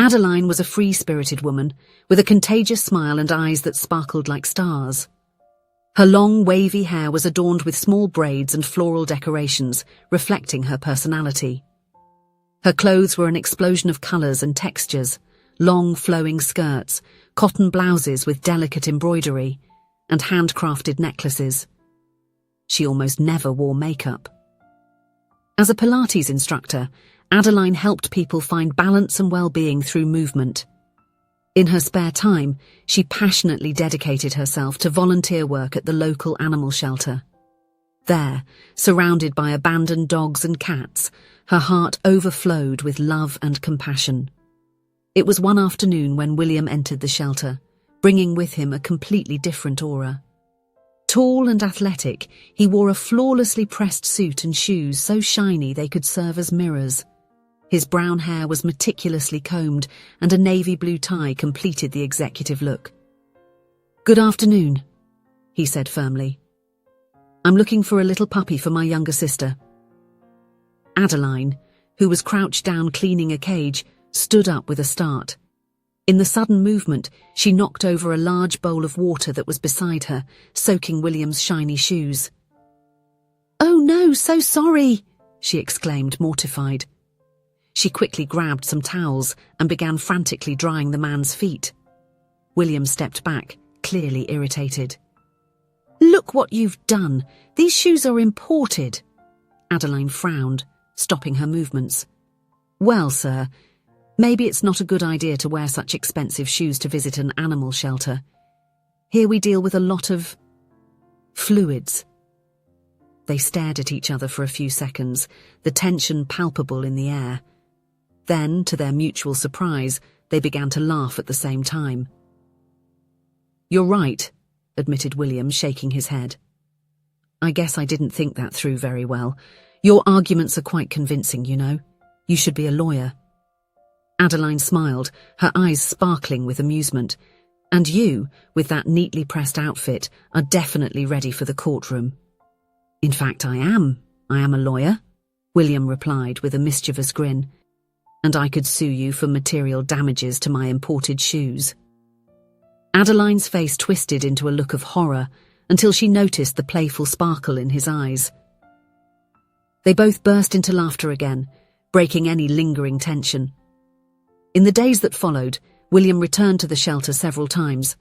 Adeline was a free-spirited woman, with a contagious smile and eyes that sparkled like stars. Her long, wavy hair was adorned with small braids and floral decorations, reflecting her personality. Her clothes were an explosion of colours and textures, long, flowing skirts, cotton blouses with delicate embroidery, and handcrafted necklaces. She almost never wore makeup. As a Pilates instructor, Adeline helped people find balance and well-being through movement. In her spare time, she passionately dedicated herself to volunteer work at the local animal shelter. There, surrounded by abandoned dogs and cats, her heart overflowed with love and compassion. It was one afternoon when William entered the shelter, bringing with him a completely different aura. Tall and athletic, he wore a flawlessly pressed suit and shoes so shiny they could serve as mirrors. His brown hair was meticulously combed, and a navy blue tie completed the executive look. "Good afternoon," he said firmly. "I'm looking for a little puppy for my younger sister." Adeline, who was crouched down cleaning a cage, stood up with a start. In the sudden movement, she knocked over a large bowl of water that was beside her, soaking William's shiny shoes. "Oh no, so sorry," she exclaimed, mortified. She quickly grabbed some towels and began frantically drying the man's feet. William stepped back, clearly irritated. "Look what you've done. These shoes are imported." Adeline frowned, stopping her movements. "Well, sir, maybe it's not a good idea to wear such expensive shoes to visit an animal shelter. Here we deal with a lot of fluids." They stared at each other for a few seconds, the tension palpable in the air. Then, to their mutual surprise, they began to laugh at the same time. "You're right," admitted William, shaking his head. "I guess I didn't think that through very well. Your arguments are quite convincing, you know. You should be a lawyer." Adeline smiled, her eyes sparkling with amusement. "And you, with that neatly pressed outfit, are definitely ready for the courtroom." "In fact, I am a lawyer," William replied with a mischievous grin. "And I could sue you for material damages to my imported shoes." Adeline's face twisted into a look of horror until she noticed the playful sparkle in his eyes. They both burst into laughter again, breaking any lingering tension. In the days that followed, William returned to the shelter several times.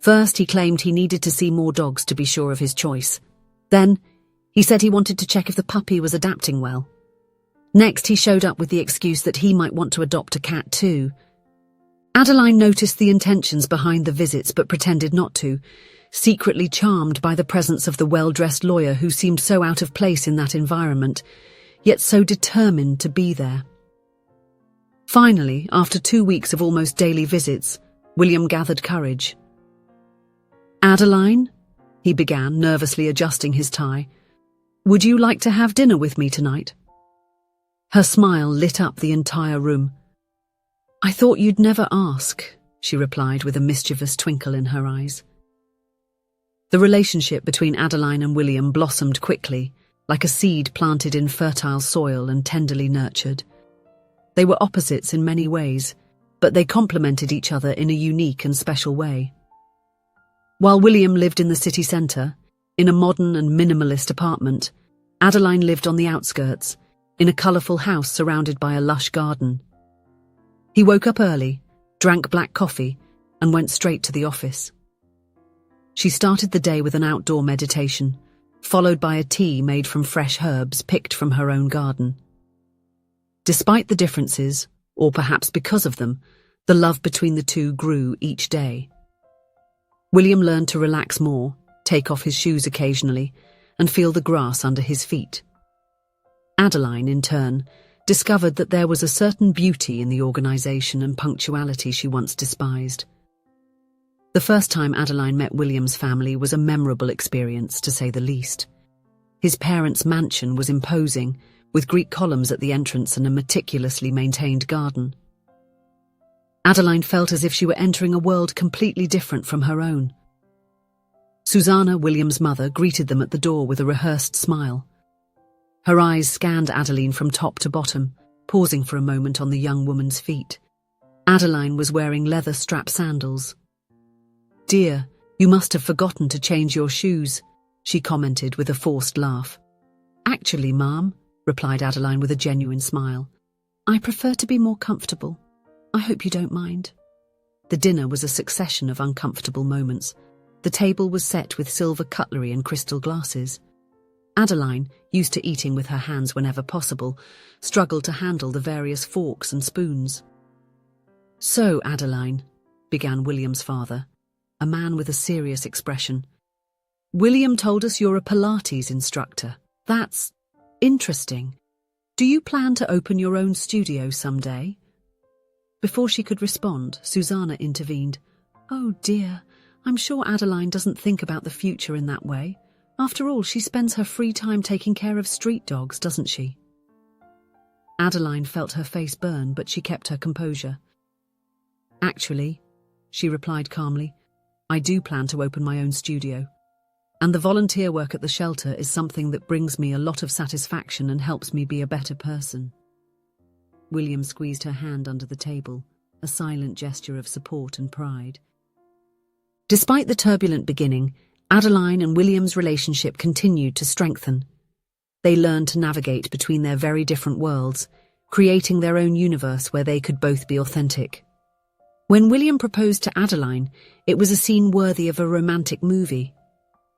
First, he claimed he needed to see more dogs to be sure of his choice. Then, he said he wanted to check if the puppy was adapting well. Next, he showed up with the excuse that he might want to adopt a cat too. Adeline noticed the intentions behind the visits but pretended not to, secretly charmed by the presence of the well-dressed lawyer who seemed so out of place in that environment, yet so determined to be there. Finally, after 2 weeks of almost daily visits, William gathered courage. "Adeline," he began, nervously adjusting his tie, "would you like to have dinner with me tonight?" Her smile lit up the entire room. "I thought you'd never ask," she replied with a mischievous twinkle in her eyes. The relationship between Adeline and William blossomed quickly, like a seed planted in fertile soil and tenderly nurtured. They were opposites in many ways, but they complemented each other in a unique and special way. While William lived in the city centre, in a modern and minimalist apartment, Adeline lived on the outskirts, in a colourful house surrounded by a lush garden. He woke up early, drank black coffee, and went straight to the office. She started the day with an outdoor meditation, followed by a tea made from fresh herbs picked from her own garden. Despite the differences, or perhaps because of them, the love between the two grew each day. William learned to relax more, take off his shoes occasionally, and feel the grass under his feet. Adeline, in turn, discovered that there was a certain beauty in the organisation and punctuality she once despised. The first time Adeline met William's family was a memorable experience, to say the least. His parents' mansion was imposing, with Greek columns at the entrance and a meticulously maintained garden. Adeline felt as if she were entering a world completely different from her own. Susanna, William's mother, greeted them at the door with a rehearsed smile. Her eyes scanned Adeline from top to bottom, pausing for a moment on the young woman's feet. Adeline was wearing leather-strap sandals. "Dear, you must have forgotten to change your shoes," she commented with a forced laugh. "Actually, Ma'am," replied Adeline with a genuine smile, "I prefer to be more comfortable. I hope you don't mind." The dinner was a succession of uncomfortable moments. The table was set with silver cutlery and crystal glasses. Adeline, used to eating with her hands whenever possible, struggled to handle the various forks and spoons. "So, Adeline," began William's father, a man with a serious expression. "William told us you're a Pilates instructor. That's interesting. Do you plan to open your own studio someday?" Before she could respond, Susanna intervened. "Oh dear, I'm sure Adeline doesn't think about the future in that way. After all, she spends her free time taking care of street dogs, doesn't she?" Adeline felt her face burn, but she kept her composure. "Actually," she replied calmly, "I do plan to open my own studio. And the volunteer work at the shelter is something that brings me a lot of satisfaction and helps me be a better person." William squeezed her hand under the table, a silent gesture of support and pride. Despite the turbulent beginning, Adeline and William's relationship continued to strengthen. They learned to navigate between their very different worlds, creating their own universe where they could both be authentic. When William proposed to Adeline, it was a scene worthy of a romantic movie.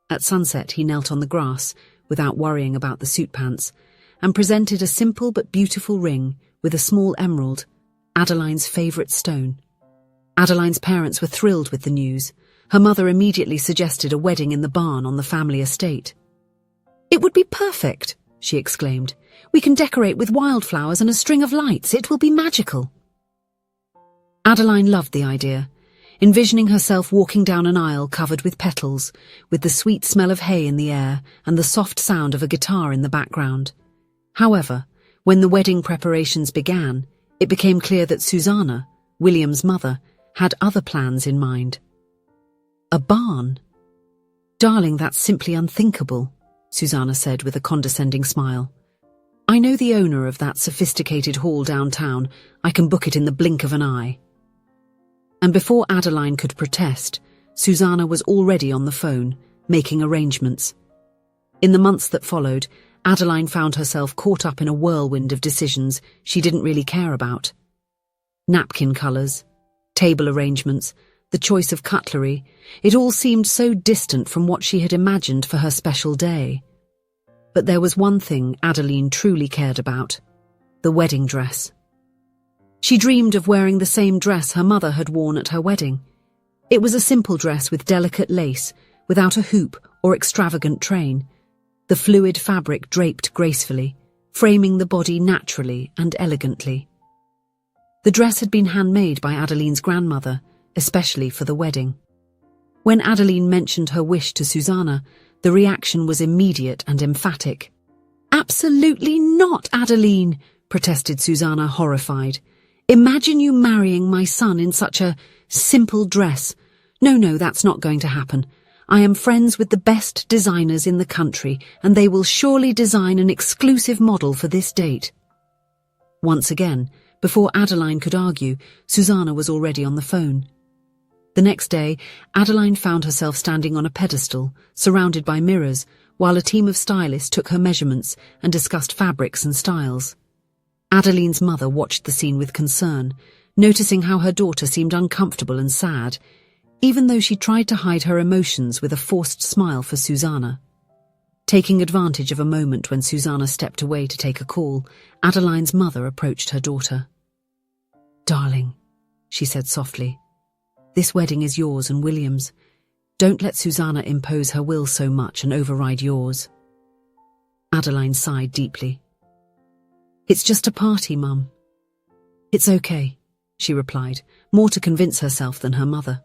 At sunset, he knelt on the grass, without worrying about the suit pants, and presented a simple but beautiful ring with a small emerald, Adeline's favourite stone. Adeline's parents were thrilled with the news. Her mother immediately suggested a wedding in the barn on the family estate. "It would be perfect," she exclaimed. "We can decorate with wildflowers and a string of lights. It will be magical." Adeline loved the idea, envisioning herself walking down an aisle covered with petals, with the sweet smell of hay in the air and the soft sound of a guitar in the background. However, when the wedding preparations began, it became clear that Susanna, William's mother, had other plans in mind. "A barn? Darling, that's simply unthinkable," Susanna said with a condescending smile. "I know the owner of that sophisticated hall downtown. I can book it in the blink of an eye." And before Adeline could protest, Susanna was already on the phone, making arrangements. In the months that followed, Adeline found herself caught up in a whirlwind of decisions she didn't really care about. Napkin colours, table arrangements, the choice of cutlery, it all seemed so distant from what she had imagined for her special day. But there was one thing Adeline truly cared about: the wedding dress. She dreamed of wearing the same dress her mother had worn at her wedding. It was a simple dress with delicate lace, without a hoop or extravagant train. The fluid fabric draped gracefully, framing the body naturally and elegantly. The dress had been handmade by Adeline's grandmother, especially for the wedding. When Adeline mentioned her wish to Susanna, the reaction was immediate and emphatic. "Absolutely not, Adeline," protested Susanna, horrified. "Imagine you marrying my son in such a simple dress. No, that's not going to happen. I am friends with the best designers in the country, and they will surely design an exclusive model for this date." Once again, before Adeline could argue, Susanna was already on the phone. The next day, Adeline found herself standing on a pedestal, surrounded by mirrors, while a team of stylists took her measurements and discussed fabrics and styles. Adeline's mother watched the scene with concern, noticing how her daughter seemed uncomfortable and sad, even though she tried to hide her emotions with a forced smile for Susanna. Taking advantage of a moment when Susanna stepped away to take a call, Adeline's mother approached her daughter. "Darling," she said softly, "this wedding is yours and William's. Don't let Susanna impose her will so much and override yours." Adeline sighed deeply. "It's just a party, Mum." "It's okay," she replied, more to convince herself than her mother.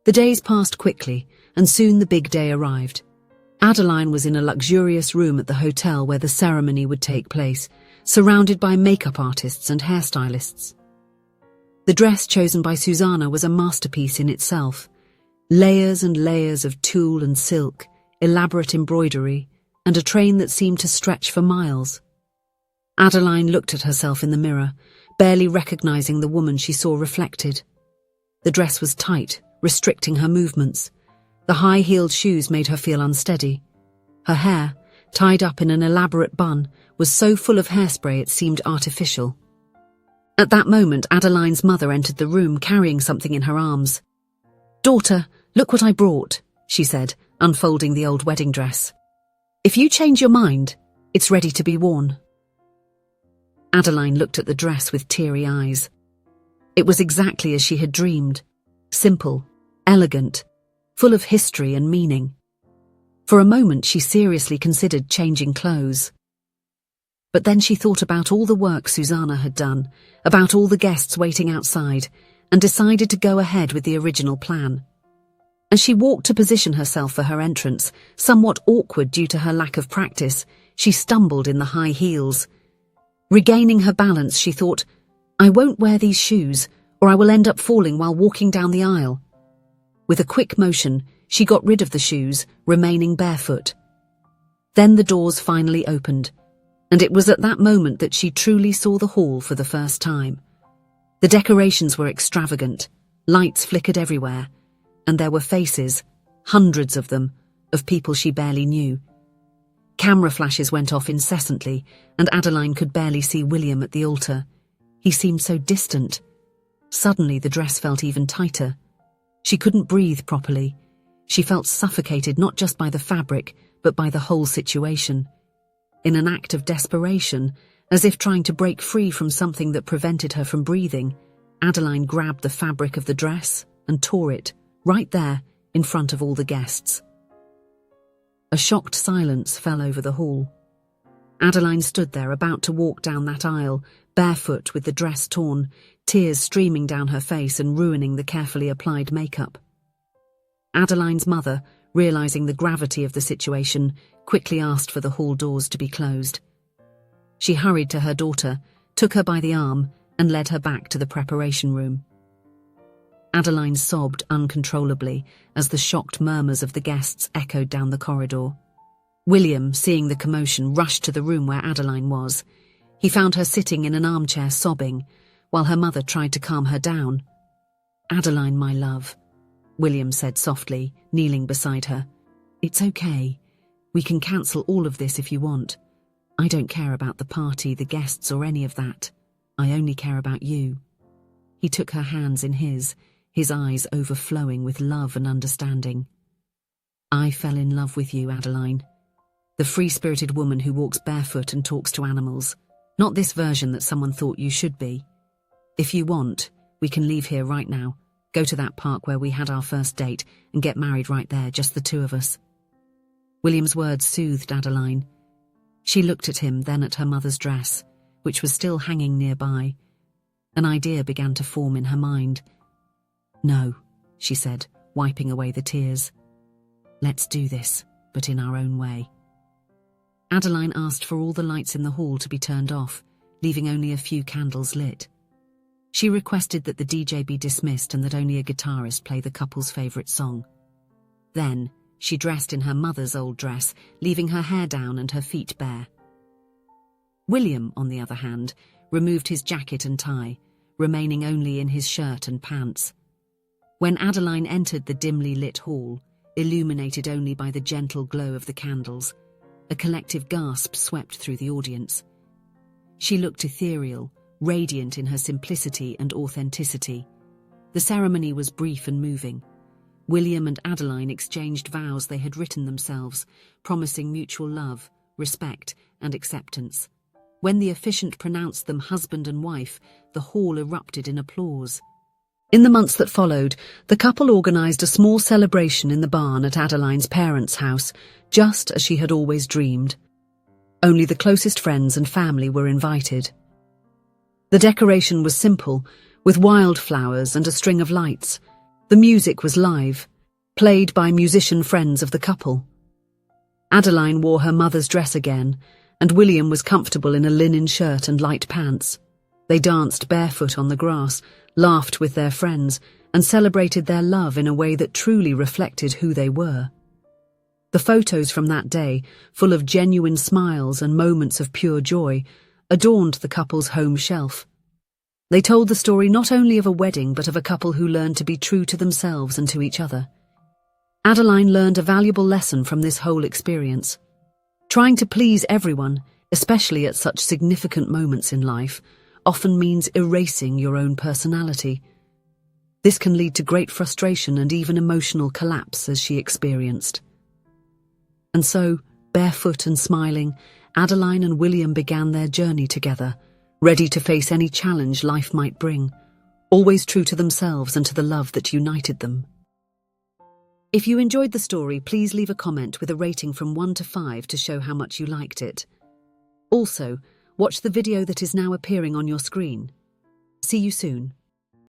The days passed quickly, and soon the big day arrived. Adeline was in a luxurious room at the hotel where the ceremony would take place, surrounded by makeup artists and hairstylists. The dress chosen by Susanna was a masterpiece in itself. Layers and layers of tulle and silk, elaborate embroidery, and a train that seemed to stretch for miles. Adeline looked at herself in the mirror, barely recognizing the woman she saw reflected. The dress was tight, restricting her movements. The high-heeled shoes made her feel unsteady. Her hair, tied up in an elaborate bun, was so full of hairspray it seemed artificial. At that moment, Adeline's mother entered the room carrying something in her arms. "Daughter, look what I brought," she said, unfolding the old wedding dress. "If you change your mind, it's ready to be worn." Adeline looked at the dress with teary eyes. It was exactly as she had dreamed. Simple, elegant, full of history and meaning. For a moment she seriously considered changing clothes. But then she thought about all the work Susanna had done, about all the guests waiting outside, and decided to go ahead with the original plan. As she walked to position herself for her entrance, somewhat awkward due to her lack of practice, she stumbled in the high heels. Regaining her balance, she thought, "I won't wear these shoes, or I will end up falling while walking down the aisle." With a quick motion, she got rid of the shoes, remaining barefoot. Then the doors finally opened, and it was at that moment that she truly saw the hall for the first time. The decorations were extravagant, lights flickered everywhere, and there were faces, hundreds of them, of people she barely knew. Camera flashes went off incessantly, and Adeline could barely see William at the altar. He seemed so distant. Suddenly the dress felt even tighter. She couldn't breathe properly. She felt suffocated not just by the fabric, but by the whole situation. In an act of desperation, as if trying to break free from something that prevented her from breathing, Adeline grabbed the fabric of the dress and tore it, right there, in front of all the guests. A shocked silence fell over the hall. Adeline stood there about to walk down that aisle, barefoot with the dress torn, tears streaming down her face and ruining the carefully applied makeup. Adeline's mother, realizing the gravity of the situation, quickly asked for the hall doors to be closed. She hurried to her daughter, took her by the arm, and led her back to the preparation room. Adeline sobbed uncontrollably as the shocked murmurs of the guests echoed down the corridor. William, seeing the commotion, rushed to the room where Adeline was. He found her sitting in an armchair sobbing, while her mother tried to calm her down. "Adeline, my love," William said softly, kneeling beside her. "It's okay. We can cancel all of this if you want. I don't care about the party, the guests, or any of that. I only care about you." He took her hands in his eyes overflowing with love and understanding. "I fell in love with you, Adeline. The free-spirited woman who walks barefoot and talks to animals. Not this version that someone thought you should be. If you want, we can leave here right now, go to that park where we had our first date, and get married right there, just the two of us." William's words soothed Adeline. She looked at him, then at her mother's dress, which was still hanging nearby. An idea began to form in her mind. "No," she said, wiping away the tears. "Let's do this, but in our own way." Adeline asked for all the lights in the hall to be turned off, leaving only a few candles lit. She requested that the DJ be dismissed and that only a guitarist play the couple's favourite song. Then, she dressed in her mother's old dress, leaving her hair down and her feet bare. William, on the other hand, removed his jacket and tie, remaining only in his shirt and pants. When Adeline entered the dimly lit hall, illuminated only by the gentle glow of the candles, a collective gasp swept through the audience. She looked ethereal, radiant in her simplicity and authenticity. The ceremony was brief and moving. William and Adeline exchanged vows they had written themselves, promising mutual love, respect, and acceptance. When the officiant pronounced them husband and wife, the hall erupted in applause. In the months that followed, the couple organised a small celebration in the barn at Adeline's parents' house, just as she had always dreamed. Only the closest friends and family were invited. The decoration was simple, with wildflowers and a string of lights. The music was live, played by musician friends of the couple. Adeline wore her mother's dress again, and William was comfortable in a linen shirt and light pants. They danced barefoot on the grass, laughed with their friends, and celebrated their love in a way that truly reflected who they were. The photos from that day, full of genuine smiles and moments of pure joy, adorned the couple's home shelf. They told the story not only of a wedding but of a couple who learned to be true to themselves and to each other. Adeline learned a valuable lesson from this whole experience. Trying to please everyone, especially at such significant moments in life, often means erasing your own personality. This can lead to great frustration and even emotional collapse, as she experienced. And so, barefoot and smiling, Adeline and William began their journey together, ready to face any challenge life might bring, always true to themselves and to the love that united them. If you enjoyed the story, please leave a comment with a rating from 1 to 5 to show how much you liked it. Also, watch the video that is now appearing on your screen. See you soon.